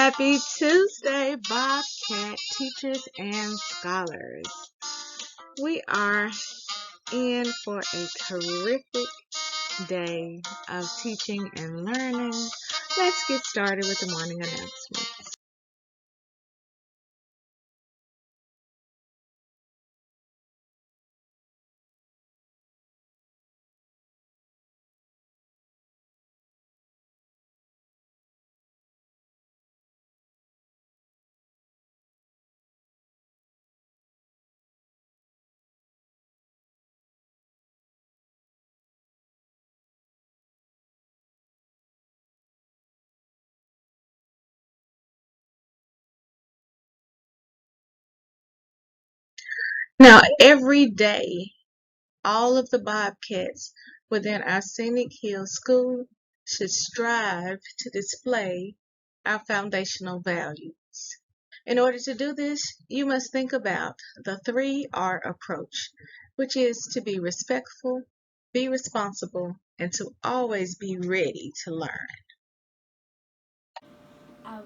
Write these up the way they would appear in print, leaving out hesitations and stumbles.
Happy Tuesday, Bobcat teachers and scholars. We are in for a terrific day of teaching and learning. Let's get started with the morning announcement. Now, every day, all of the Bobcats within our Scenic Hills School should strive to display our foundational values. In order to do this, you must think about the 3R approach, which is to be respectful, be responsible, and to always be ready to learn. I,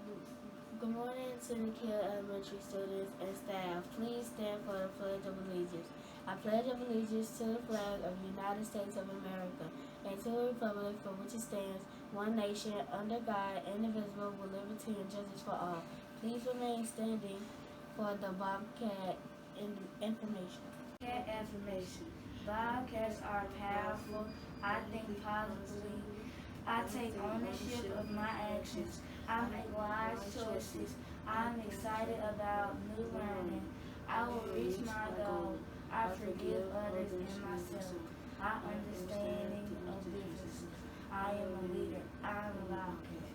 Good morning, Scenic Hills Elementary students and staff. Please stand for the Pledge of Allegiance. I pledge of allegiance to the flag of the United States of America and to the republic for which it stands, one nation, under God, indivisible, with liberty and justice for all. Please remain standing for the Bobcat information. Bobcat affirmation. Bobcats are powerful. I think positively. I take ownership of my actions. I make wise choices. I'm excited about new learning. I will reach my goal. I forgive others and myself. I understanding of business. I am a leader. I am a Bobcat.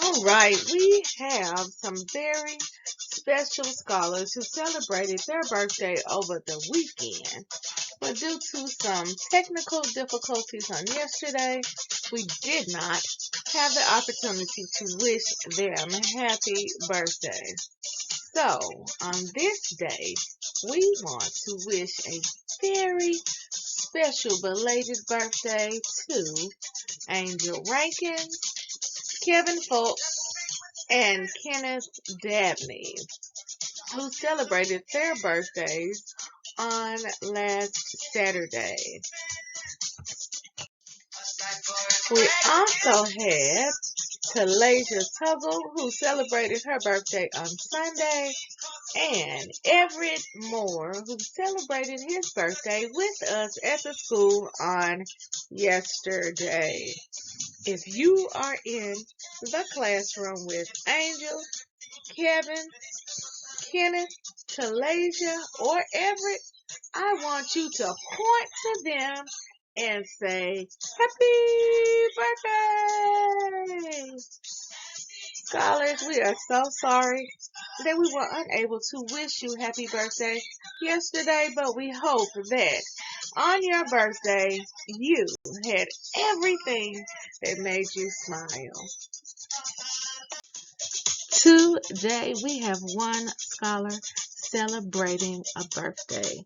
All right, we have some very special scholars who celebrated their birthday over the weekend. But due to some technical difficulties on yesterday, we did not have the opportunity to wish them happy birthday. So, on this day, we want to wish a very special belated birthday to Angel Rankins, Kevin Fultz, and Kenneth Dabney, who celebrated their birthdays on last Saturday. We also had Talasia Tuggle, who celebrated her birthday on Sunday, and Everett Moore, who celebrated his birthday with us at the school on yesterday. If you are in the classroom with Angel, Kevin, Kenneth, Talasia, or Everett, I want you to point to them and say, Happy birthday! Scholars, we are so sorry that we were unable to wish you happy birthday yesterday, but we hope that on your birthday you had everything that made you smile. Today we have one scholar celebrating a birthday.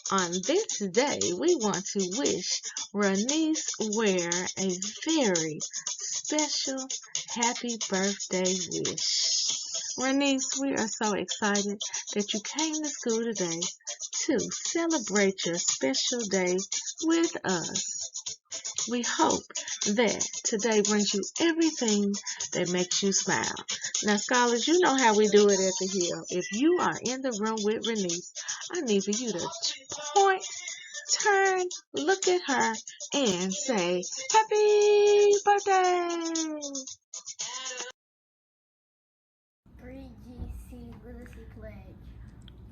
On this day, we want to wish Renice Ware a very special happy birthday wish. Renice, we are so excited that you came to school today to celebrate your special day with us. We hope that today brings you everything that makes you smile. Now, scholars, you know how we do it at the Hill. If you are in the room with Renice, I need for you to point, turn, look at her, and say, Happy birthday! 3GC Literacy Pledge.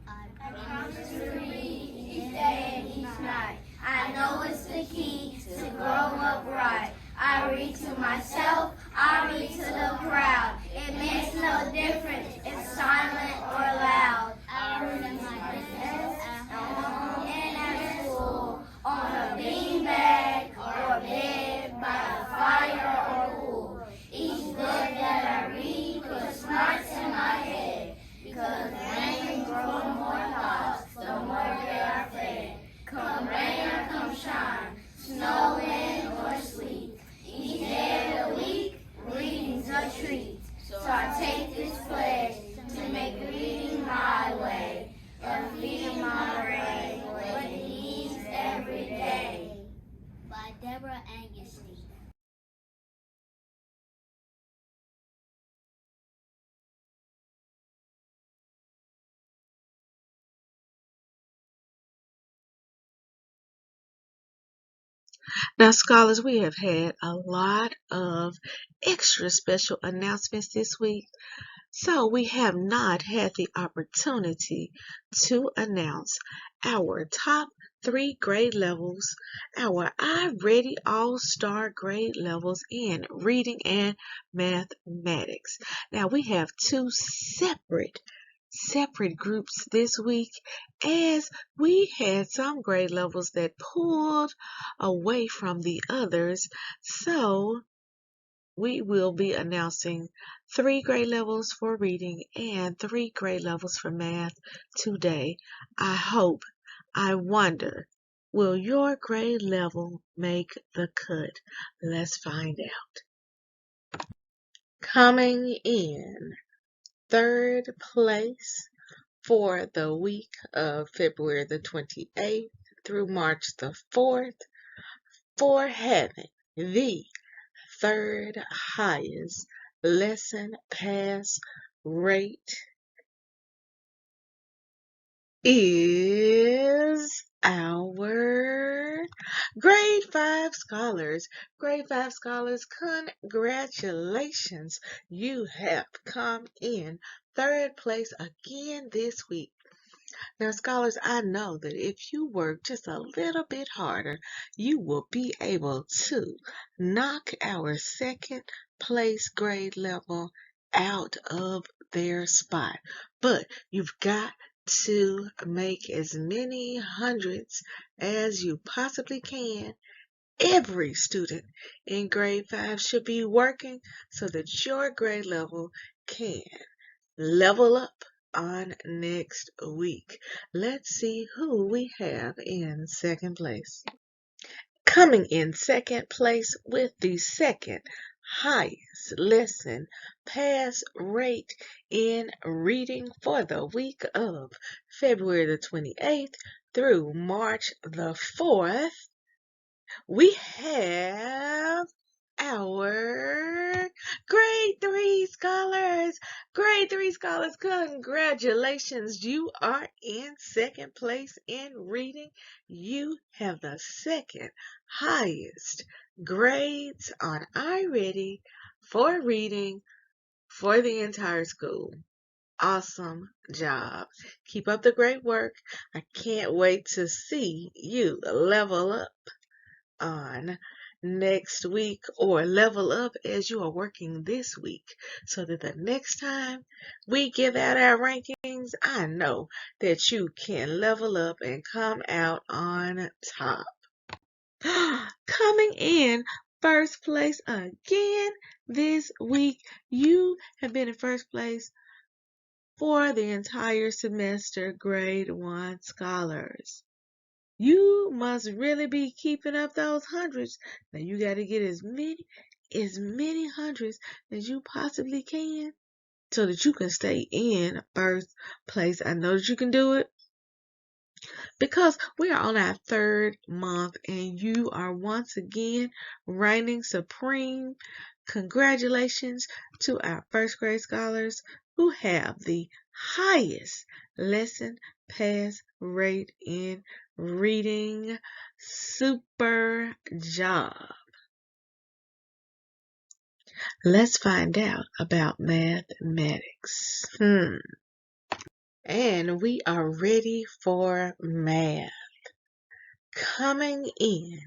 I promise to read each day and each night. I know it's the key to grow up right. I read to myself, I read to the crowd. It makes no difference if silent or loud. I read at my desk, at home, and at school, on a beanbag or a bed, by a fire or pool. Each book that I read puts smarts in my head, because rain grows more thoughts, the more they are fed. Come rain or come shine, snow, wind, or sleet, each day of the week, reading's a treat. So I take this pledge to make reading my way, of feeding my brain what it needs every day. By Deborah Angus. Now, scholars, we have had a lot of extra special announcements this week. So we have not had the opportunity to announce our top 3 grade levels, our iReady All-Star grade levels in reading and mathematics. Now we have 2 separate groups this week, as we had some grade levels that pulled away from the others. So we will be announcing 3 grade levels for reading and 3 grade levels for math today. I wonder, will your grade level make the cut? Let's find out. Coming in third place for the week of February the 28th through March the 4th, for having the third highest lesson pass rate is our grade 5 scholars. Grade 5 scholars, congratulations. You have come in third place again this week. Now, scholars, I know that if you work just a little bit harder, you will be able to knock our second place grade level out of their spot. But you've got to make as many hundreds as you possibly can. Every student in grade 5 should be working so that your grade level can level up on next week. Let's see who we have in second place. Coming in second place with the second highest lesson pass rate in reading for the week of February the 28th through March the 4th, we have our grade 3 scholars. Grade 3 scholars, congratulations. You are in second place in reading. You have the second highest grades on iReady for reading for the entire school. Awesome job. Keep up the great work. I can't wait to see you level up. on next week, or level up as you are working this week, so that the next time we give out our rankings, I know that you can level up and come out on top. Coming in first place again this week, you have been in first place for the entire semester, grade 1 scholars. You must really be keeping up those hundreds. Now you got to get as many hundreds as you possibly can so that you can stay in first place. I know that you can do it because we are on our third month and you are once again reigning supreme. Congratulations to our first grade scholars who have the highest lesson pass rate in reading. Super job. Let's find out about mathematics. And we are ready for math. Coming in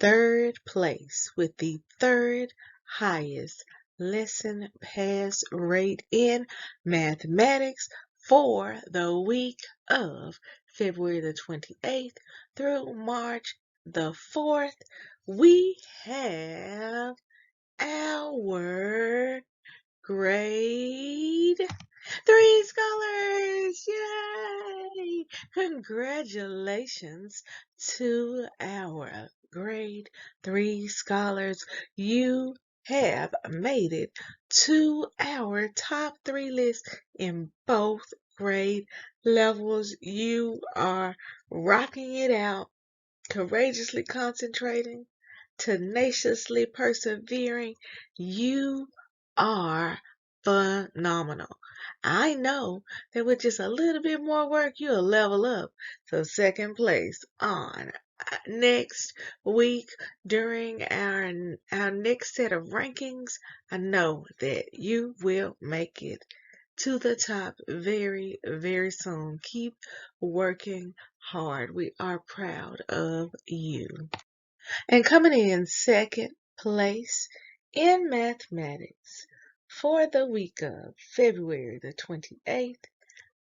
third place with the third highest lesson pass rate in mathematics for the week of February the 28th through March the 4th, we have our grade 3 scholars. Yay! Congratulations to our grade 3 scholars. You have made it to our top 3 list in both grade levels. You are rocking it out, courageously concentrating, tenaciously persevering. You are phenomenal. I know that with just a little bit more work, you'll level up to second place on next week during our next set of rankings. I know that you will make it to the top very, very soon. Keep working hard. We are proud of you. And coming in second place in mathematics for the week of February the 28th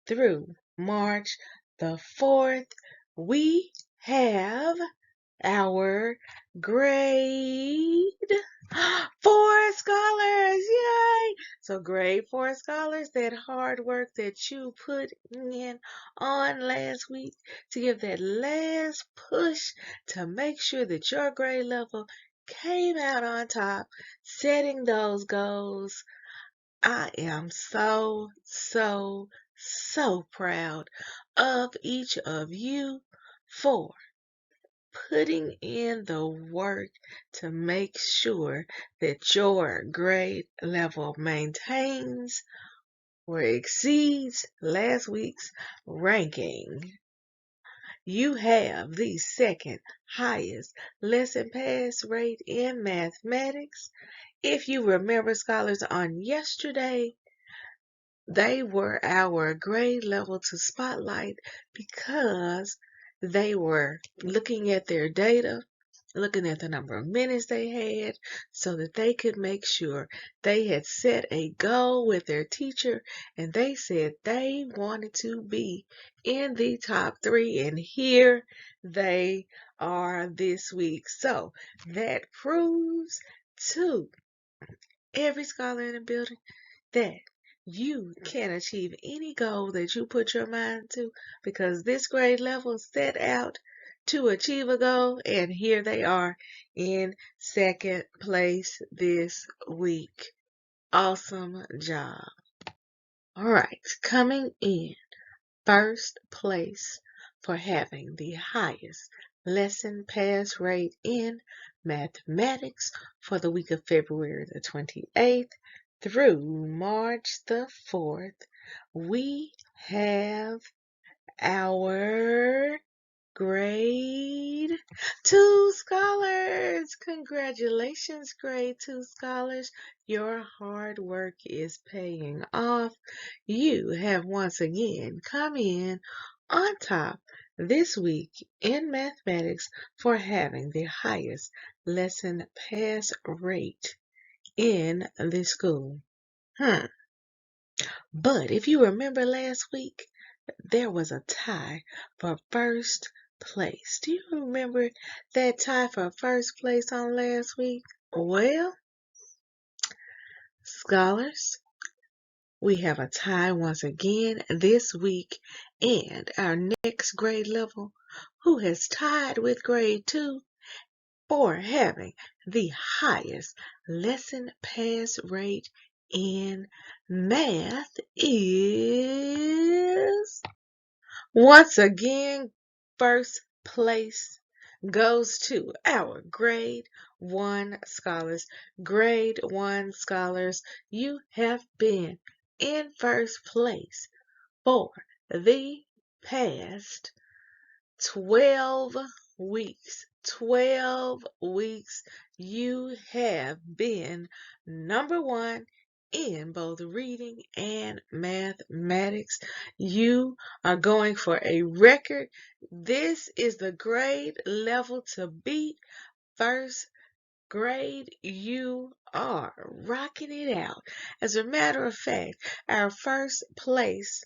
through March the 4th, we have our grade 4 scholars. Yay! So grade 4 scholars, that hard work that you put in on last week to give that last push to make sure that your grade level came out on top, setting those goals. I am so, so, so proud of each of you for putting in the work to make sure that your grade level maintains or exceeds last week's ranking. You have the second highest lesson pass rate in mathematics. If you remember, scholars, on yesterday, they were our grade level to spotlight because they were looking at their data, looking at the number of minutes they had, so that they could make sure they had set a goal with their teacher, and they said they wanted to be in the top 3, and here they are this week. So that proves to every scholar in the building that you can achieve any goal that you put your mind to, because this grade level set out to achieve a goal, and here they are in second place this week. Awesome job. All right, coming in first place for having the highest lesson pass rate in mathematics for the week of February the 28th through March the 4th, we have our grade 2 scholars. Congratulations, grade 2 scholars. Your hard work is paying off. You have once again come in on top this week in mathematics for having the highest lesson pass rate in the school. But if you remember last week, there was a tie for first place. Do you remember that tie for first place on last week? Well, scholars, we have a tie once again this week, and our next grade level, who has tied with grade 2 for having the highest lesson pass rate in math is once again first place goes to our grade 1 scholars. Grade 1 scholars, you have been in first place for the past 12 weeks. 12 weeks you have been number 1 in both reading and mathematics. You are going for a record. This is the grade level to beat. First grade, you are rocking it out. As a matter of fact, our first place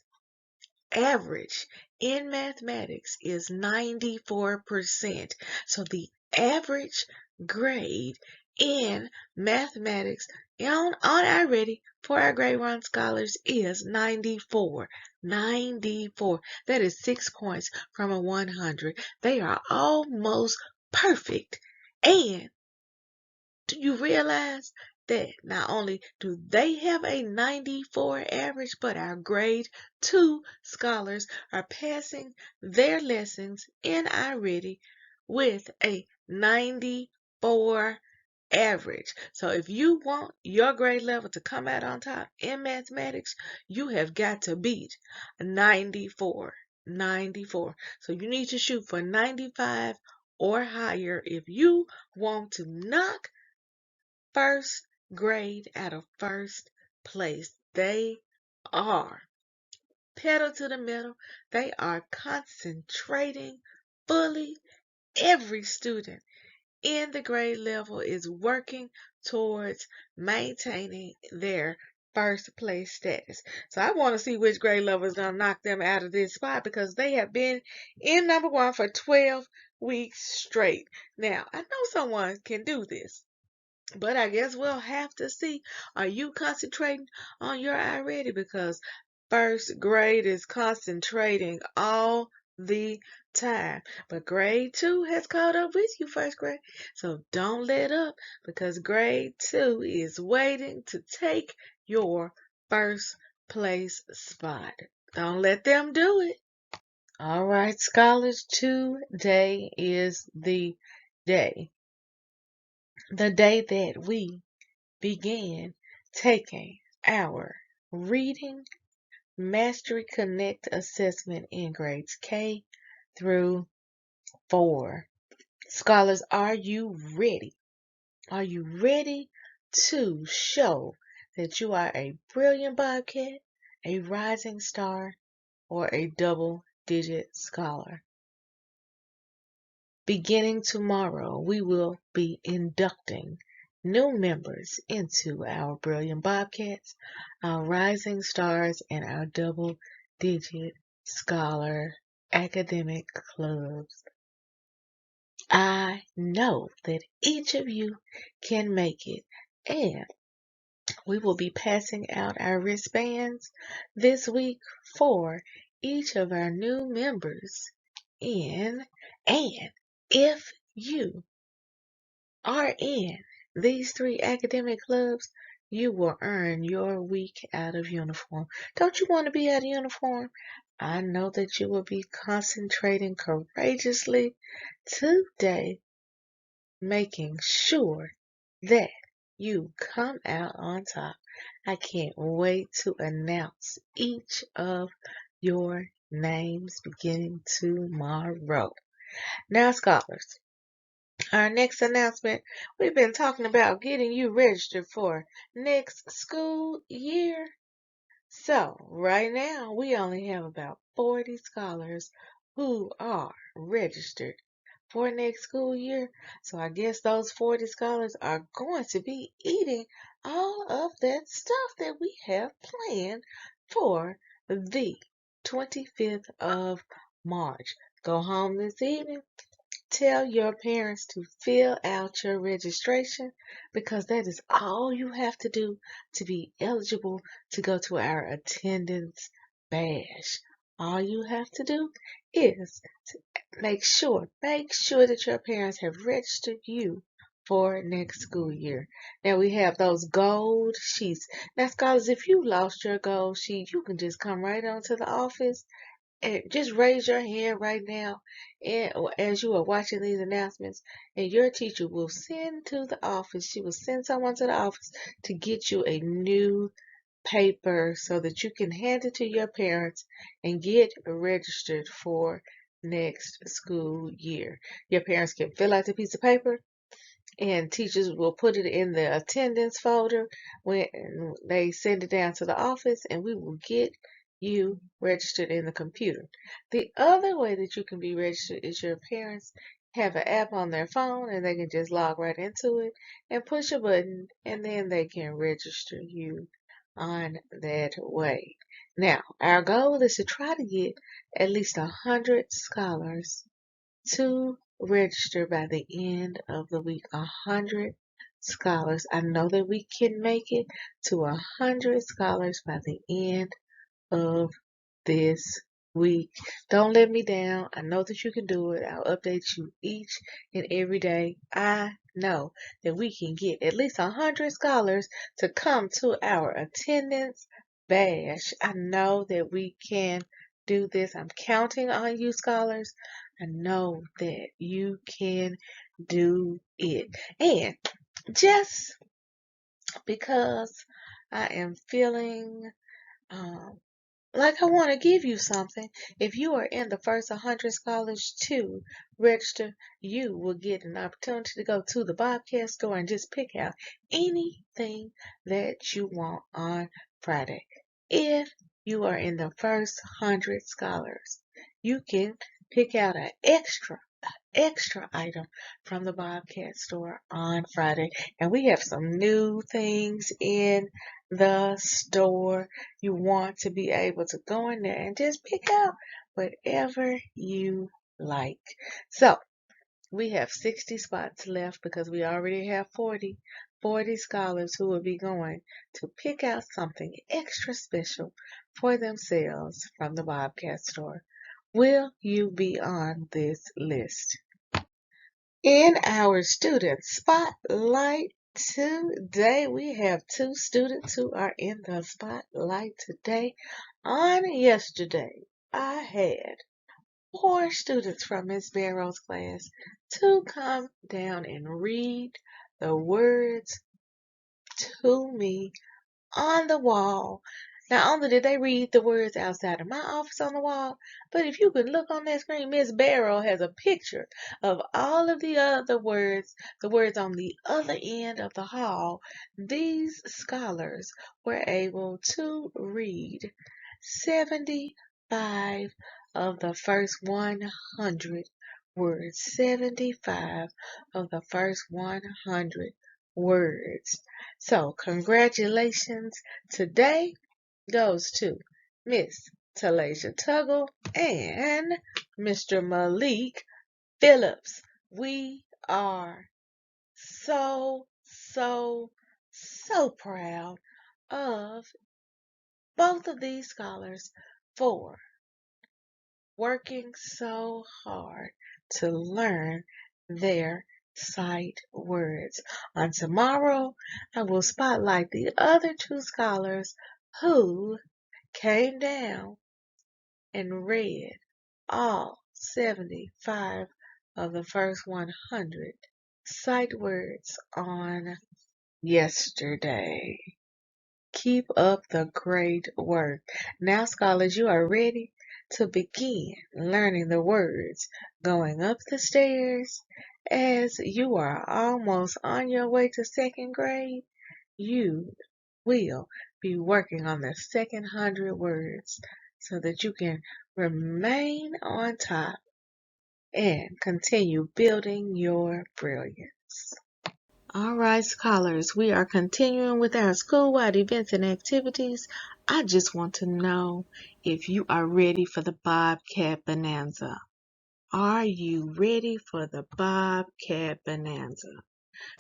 average in mathematics is 94%. So the average grade in mathematics on our ready for our grade 1 scholars is 94. 94. That is 6 points from a 100. They are almost perfect. And do you realize that not only do they have a 94 average, but our grade 2 scholars are passing their lessons in iReady with a 94 average. So if you want your grade level to come out on top in mathematics, you have got to beat 94. 94. So you need to shoot for 95 or higher if you want to knock first grade out of first place. They are pedal to the metal. They are concentrating fully. Every student in the grade level is working towards maintaining their first place status. So I want to see which grade level is going to knock them out of this spot because they have been in number 1 for 12 weeks straight. Now, I know someone can do this. But I guess we'll have to see. Are you concentrating on your iReady? Because first grade is concentrating all the time. But grade 2 has caught up with you, first grade. So don't let up because grade 2 is waiting to take your first place spot. Don't let them do it. All right, scholars, today is the day. The day that we began taking our Reading Mastery Connect assessment in grades K through 4. Scholars, are you ready? Are you ready to show that you are a brilliant Bobcat, a rising star, or a double-digit scholar? Beginning tomorrow, we will be inducting new members into our Brilliant Bobcats, our Rising Stars, and our Double-Digit Scholar academic clubs. I know that each of you can make it, and we will be passing out our wristbands this week for each of our new members in, and if you are in these 3 academic clubs, you will earn your week out of uniform. Don't you want to be out of uniform? I know that you will be concentrating courageously today, making sure that you come out on top. I can't wait to announce each of your names beginning tomorrow. Now, scholars, our next announcement, we've been talking about getting you registered for next school year. So, right now, we only have about 40 scholars who are registered for next school year. So I guess those 40 scholars are going to be eating all of that stuff that we have planned for the 25th of March. Go home this evening. Tell your parents to fill out your registration because that is all you have to do to be eligible to go to our attendance bash. All you have to do is to make sure that your parents have registered you for next school year. Now we have those gold sheets. Now, scholars, if you lost your gold sheet, you can just come right on to the office and just raise your hand right now and as you are watching these announcements, and your teacher will send to the office, she will send someone to the office to get you a new paper so that you can hand it to your parents and get registered for next school year. Your parents can fill out the piece of paper and teachers will put it in the attendance folder when they send it down to the office, and we will get you registered in the computer. The other way that you can be registered is your parents have an app on their phone and they can just log right into it and push a button, and then they can register you on that way. Now, our goal is to try to get at least 100 scholars to register by the end of the week. 100 scholars. I know that we can make it to 100 scholars by the end of this week. Don't let me down. I know that you can do it. I'll update you each and every day. I know that we can get at least 100 scholars to come to our attendance bash. I know that we can do this. I'm counting on you, scholars. I know that you can do it. And just because I am feeling um, like I want to give you something. If you are in the first 100 scholars to register, you will get an opportunity to go to the Bobcat store and just pick out anything that you want on Friday. If you are in the first 100 scholars, you can pick out an extra item from the Bobcat store on Friday. And we have some new things in the store. You want to be able to go in there and just pick out whatever you like. So we have 60 spots left because we already have 40 scholars who will be going to pick out something extra special for themselves from the Bobcat store. Will you be on this list? In our student spotlight today, we have two students who are in the spotlight today. On yesterday, I had 4 students from Miss Barrow's class to come down and read the words to me on the wall. Not only did they read the words outside of my office on the wall, but if you could look on that screen, Miss Barrow has a picture of all of the other words, the words on the other end of the hall. These scholars were able to read 75 of the first 100 words. 75 of the first 100 words. So, congratulations today goes to Miss Talasia Tuggle and Mr. Malik Phillips. We are so proud of both of these scholars for working so hard to learn their sight words. On tomorrow, I will spotlight the other 2 scholars who came down and read all 75 of the first 100 sight words on yesterday. Keep up the great work. Now, scholars, you are ready to begin learning the words going up the stairs. As you are almost on your way to 2nd grade, you will be working on the second 100 words so that you can remain on top, and continue building your brilliance. All right, scholars, we are continuing with our school-wide events and activities. I just want to know if you are ready for the Bobcat Bonanza. Are you ready for the Bobcat Bonanza?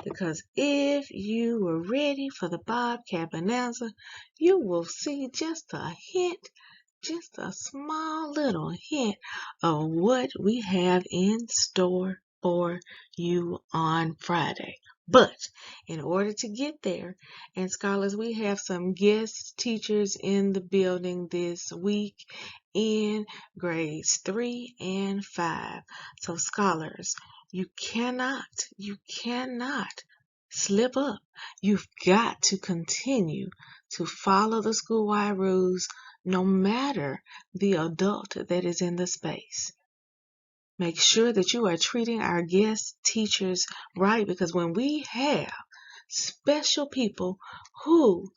Because if you were ready for the Bobcat Bonanza, you will see just a hint, just a small little hint of what we have in store for you on Friday. But in order to get there, and scholars, we have some guest teachers in the building this week in grades 3 and 5. So scholars, you cannot slip up. You've got to continue to follow the school-wide rules no matter the adult that is in the space. Make sure that you are treating our guest teachers right, because when we have special people who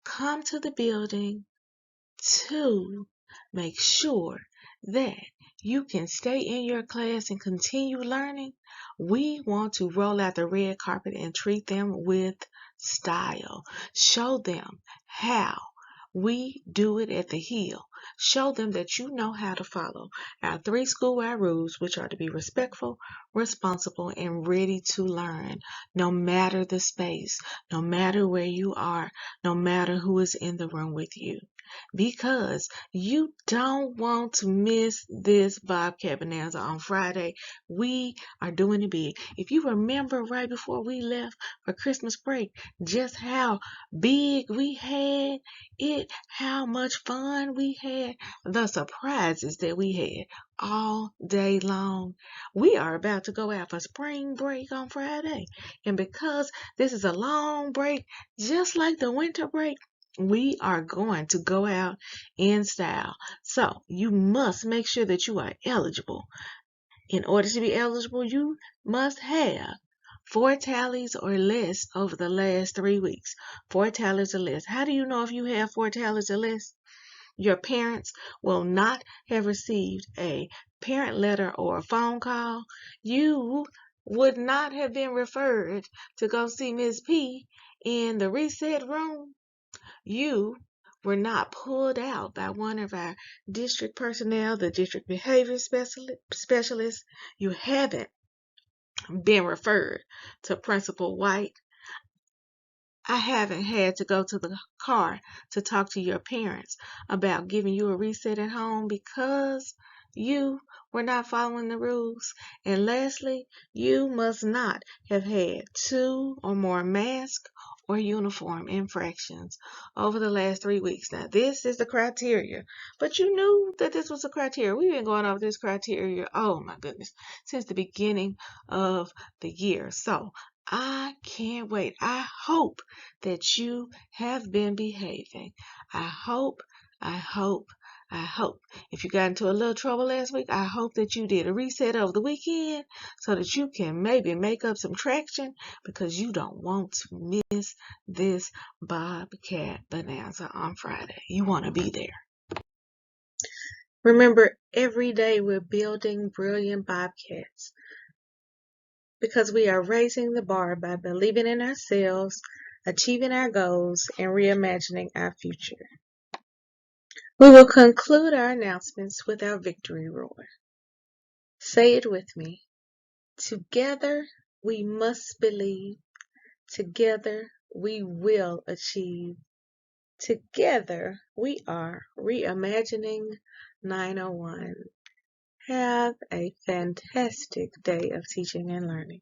come to the building to make sure that you can stay in your class and continue learning, we want to roll out the red carpet and treat them with style. Show them how we do it at the Hill. Show them that you know how to follow our 3 school-wide rules, which are to be respectful, responsible, and ready to learn, no matter the space, no matter where you are, no matter who is in the room with you. Because you don't want to miss this Bobcat Bonanza on Friday. We are doing it big. If you remember right before we left for Christmas break, just how big we had it, how much fun we had, the surprises that we had all day long. We are about to go out for spring break on Friday. And because this is a long break, just like the winter break, we are going to go out in style. So you must make sure that you are eligible. In order to be eligible, you must have 4 tallies or less over the last 3 weeks. 4 tallies or less. How do you know if you have 4 tallies or less? Your parents will not have received a parent letter or a phone call. You would not have been referred to go see Ms. P in the reset room. You were not pulled out by one of our district personnel, the district behavior specialist. You haven't been referred to Principal White. I haven't had to go to the car to talk to your parents about giving you a reset at home because you were not following the rules. And lastly, you must not have had 2 or more mask or uniform infractions over the last 3 weeks. Now, this is the criteria, but you knew that this was a criteria. We've been going over this criteria, oh my goodness, since the beginning of the year. So I can't wait. I hope that you have been behaving. I hope. If you got into a little trouble last week, I hope that you did a reset over the weekend so that you can maybe make up some traction, because you don't want to miss this Bobcat Bonanza on Friday. You want to be there. Remember, every day we're building brilliant Bobcats, because we are raising the bar by believing in ourselves, achieving our goals, and reimagining our future. We will conclude our announcements with our victory roar. Say it with me. Together we must believe. Together we will achieve. Together we are reimagining 901. Have a fantastic day of teaching and learning.